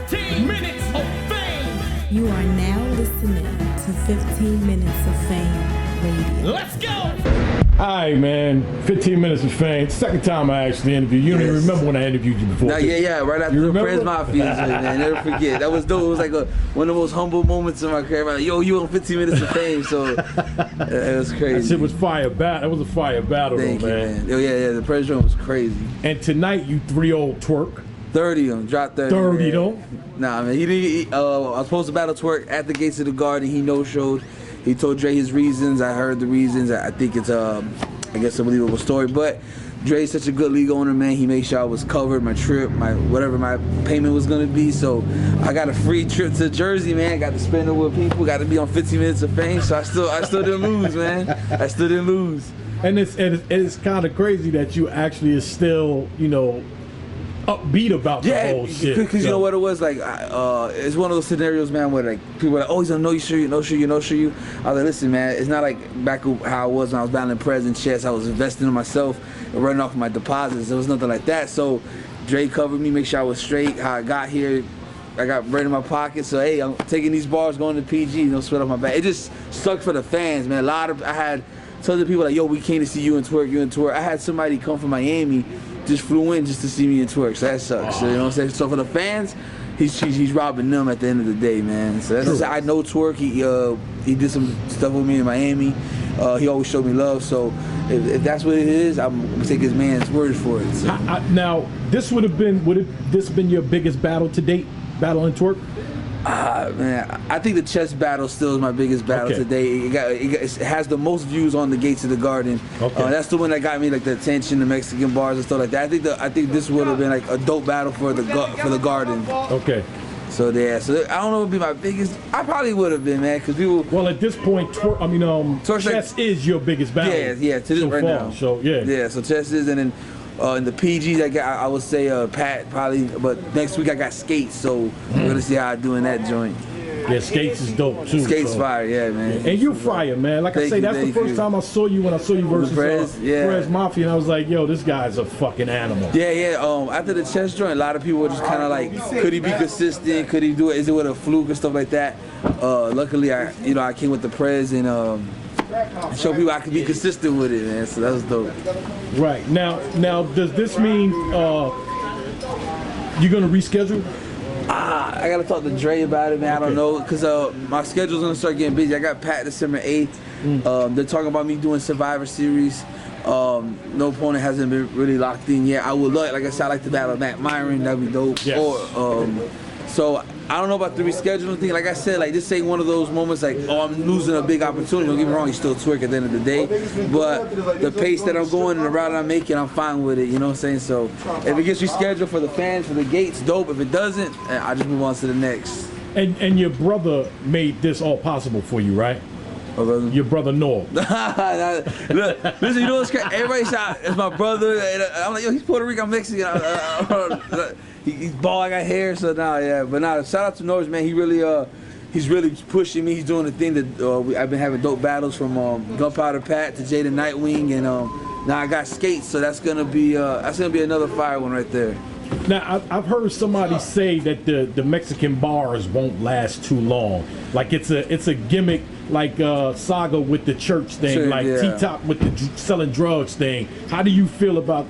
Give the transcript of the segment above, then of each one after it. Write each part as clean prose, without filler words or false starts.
15 minutes of fame. You are now listening to 15 Minutes of Fame Radio. Let's go. All right, man. 15 Minutes of Fame. Second time I actually interviewed you. You don't even remember when I interviewed you before. Yeah. Right after the Friends Mafia, man. Never forget. That was dope. It was like one of the most humble moments in my career. Like, yo, you on 15 Minutes of Fame, so it was crazy. That shit was fire battle. That was a fire battle, Thank though, you, man. Yeah. The press run was crazy. And tonight you 3-0 Twork. 30 on, dropped 30. 30 though? Nah, man. I was supposed to battle Twork at the gates of the Garden. He no-showed. He told Dre his reasons. I heard the reasons. I think it's I guess a believable story. But Dre's such a good league owner, man. He made sure I was covered, my trip, whatever my payment was gonna be. So I got a free trip to Jersey, man. Got to spend it with people. Got to be on 15 Minutes of Fame. So I still didn't lose, man. I still didn't lose. And it's kind of crazy that you actually is still, upbeat about the whole shit. Because you know what it was like. It's one of those scenarios, man, where like people are like, "Oh, he's gonna know you, sure you, no sure you, no sure you." I was like, "Listen, man, it's not like back how I was when I was battling Prez and chess. I was investing in myself and running off my deposits. There was nothing like that." So Dre covered me, make sure I was straight. How I got here, I got bread in my pocket. So hey, I'm taking these bars, going to PG, no sweat off my back. It just sucked for the fans, man. I had tons of people like, "Yo, we came to see you and Twork, I had somebody come from Miami. Just flew in just to see me in Twork, so that sucks. So, you know what I'm saying? So for the fans, he's robbing them at the end of the day, man. So that's I know Twork. He did some stuff with me in Miami. He always showed me love. So if that's what it is, I'm gonna take his man's word for it. So. Now this would this been your biggest battle to date, battling Twork? Man, I think the chess battle still is my biggest battle today. It has the most views on the gates of the Garden. Okay. That's the one that got me like the attention, the Mexican bars and stuff like that. I think this would have been like a dope battle for the Garden. Okay. So yeah, I don't know what would be my biggest. I probably would have been, man, because people. Well, at this point, chess is your biggest battle. Yeah, to this right now. So yeah, so chess is, and then. In the PGs, I would say Pat probably, but next week I got Skates, so we're gonna see how I do in that joint. Yeah, Skates is dope too. Skates fire, yeah, man. And you fire, man. Like I say, that's the first time I saw you when I saw you versus Prez Mafia, and I was like, yo, this guy's a fucking animal. Yeah. After the chess joint, a lot of people were just kind of like, could he be consistent? Could he do it? Is it with a fluke and stuff like that? Luckily, I came with the Prez and. Show people I can be consistent with it, man. So that was dope. Right now, does this mean you're gonna reschedule? I gotta talk to Dre about it, man. I don't know, cause my schedule's gonna start getting busy. I got Pat December 8th. They're talking about me doing Survivor Series. No opponent hasn't been really locked in yet. I would like I said, I like to battle Matt Myron. That'd be dope. Yes. So I don't know about the rescheduling thing. Like I said, like this ain't one of those moments like, oh, I'm losing a big opportunity. Don't get me wrong, you still Twork at the end of the day. But the pace that I'm going and the route I'm making, I'm fine with it. You know what I'm saying? So if it gets rescheduled for the fans, for the gates, dope. If it doesn't, I just move on to the next. And your brother made this all possible for you, right? Your brother Noel. Look, listen, you know what's crazy? Everybody shot, it's my brother. And I'm like, yo, he's Puerto Rican, I'm Mexican. He's bald, I got hair, so shout out to Norris, man. He's really pushing me. He's doing the thing that I've been having dope battles from Gunpowder Pat to Jada Nightwing, and now I got Skates, so that's gonna be another fire one right there. Now, I've heard somebody say that the Mexican bars won't last too long. Like it's a gimmick, like Saga with the church thing, T-Top with the selling drugs thing. How do you feel about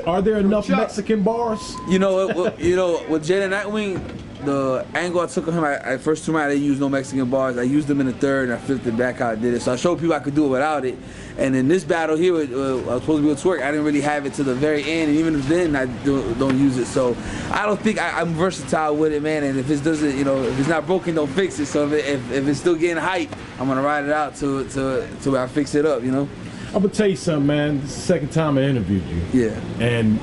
are there enough Mexican bars? With Jada Nightwing, the angle I took on him, I first 2 rounds I didn't use no Mexican bars. I used them in the third, and I flipped it back how I did it. So I showed people I could do it without it. And in this battle here, I was supposed to be with Twork. I didn't really have it to the very end, and even then, I don't use it. So I don't think I'm versatile with it, man. And if it doesn't, if it's not broken, don't fix it. So if it's still getting hype, I'm gonna ride it out to where I fix it up, I'm gonna tell you something, man. This is the second time I interviewed you. Yeah. And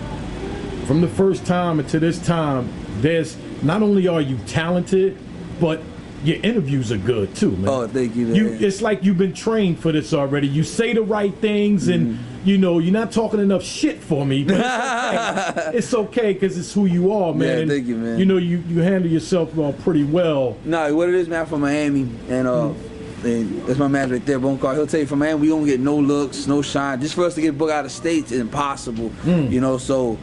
from the first time to this time, there's not only are you talented, but your interviews are good too, man. Oh, thank you, man. It's like you've been trained for this already. You say the right things, and you're not talking enough shit for me. But it's okay because it's who you are, man. Yeah, thank you, man. You handle yourself pretty well. No, what it is, man, I'm from Miami, and that's my man right there, Bone Car. He'll tell you from Miami, we don't get no looks, no shine. Just for us to get booked out of states is impossible, So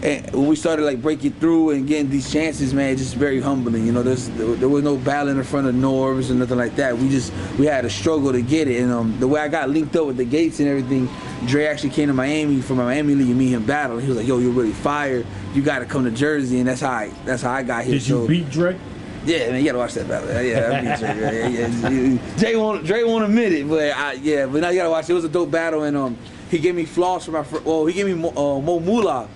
And when we started like breaking through and getting these chances, man, it's just very humbling. You know, there was no battling in front of Norbs or nothing like that. We had a struggle to get it. And the way I got linked up with the Gates and everything, Dre actually came to Miami from my Miami league and me and him battle. He was like, "Yo, you're really fire. You got to come to Jersey." And that's how I got here. Did you beat Dre? Yeah, man, you gotta watch that battle. Yeah, I beat Dre. Yeah. Dre won't admit it, but but now you gotta watch it. It was a dope battle, and he gave me floss for he gave me Mo Moolah.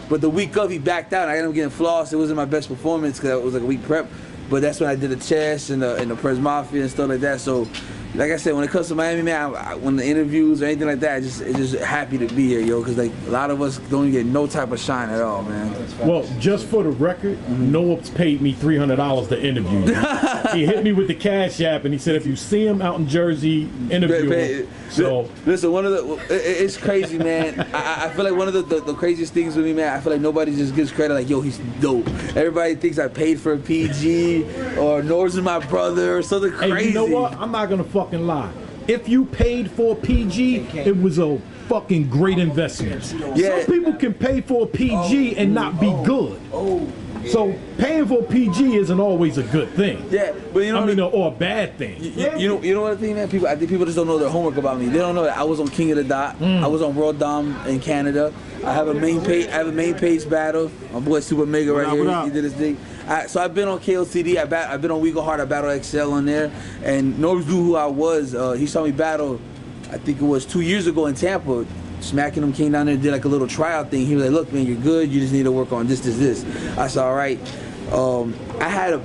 But the week of, he backed out. And I ended up getting floss. It wasn't my best performance because it was like a week prep. But that's when I did the chess and the Prez Mafia and stuff like that. So, like I said, when it comes to Miami, man, when the interviews or anything like that, it's just happy to be here, yo. Because like a lot of us don't get no type of shine at all, man. Well, just for the record, Noah's paid me $300 to interview you. He hit me with the Cash App and he said, if you see him out in Jersey, interview him. So listen, it's crazy, man. I feel like one of the craziest things with me, man, I feel like nobody just gives credit like, yo, he's dope. Everybody thinks I paid for a PG or Norbs is my brother or something crazy. Hey, you know what? I'm not gonna fucking lie. If you paid for a PG, it was a fucking great investment. Yeah. Some people can pay for a PG and not be good. So paying for a PG isn't always a good thing. Yeah, but you know, or a bad thing. You know what I think, man? I think people just don't know their homework about me. They don't know that I was on King of the Dot. I was on World Dom in Canada. I have a main page battle. My boy Super Mega right here. He did his thing. So I've been on KOTD. I've been on We Go Hard. I battle XL on there. And Norbs knew who I was. He saw me battle, I think it was 2 years ago in Tampa. Smacking him, came down there and did like a little tryout thing. He was like, look, man, you're good. You just need to work on this. I said, all right. I had a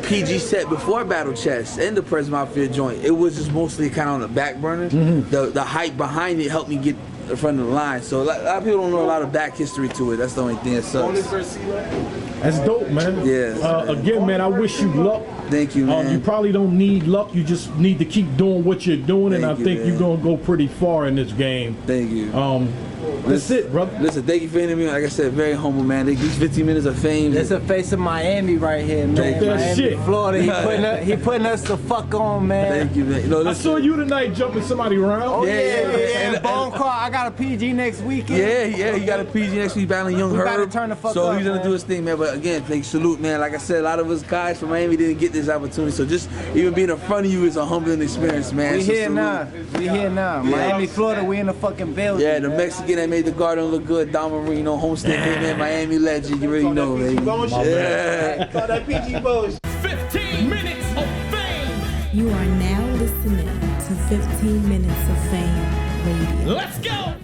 PG set before I battled chess and the Prez Mafia joint. It was just mostly kind of on the back burner. The hype behind it helped me get in front of the line. So a lot of people don't know a lot of back history to it. That's the only thing that sucks. That's dope, man. Yeah. Again, man, I wish you luck. Thank you, man. You probably don't need luck. You just need to keep doing what you're doing, and I think you're gonna go pretty far in this game. Thank you. That's it, brother. Listen, thank you for interviewing me. Like I said, very humble, man. These 15 minutes of fame. That's the face of Miami right here, man. Miami, shit. Florida. He putting us the fuck on, man. Thank you, man. You know, I saw you tonight jumping somebody around. Oh, yeah. And Bone Car, I got a PG next weekend. Yeah, he got a PG next week battling Young Herb. We gotta turn the fuck so up, he's gonna do his thing, man. But again, salute, man. Like I said, a lot of us guys from Miami didn't get this opportunity. So just even being in front of you is a humbling experience, man. We here now. Miami, Florida, we in the fucking building. Yeah, the Mexican that made the Garden look good, Marino, Homestead, man, Miami legend. You already know, baby. Yeah. Call that PG Bullshit. 15 minutes of fame. You are now listening to 15 Minutes of Fame Radio. Let's go.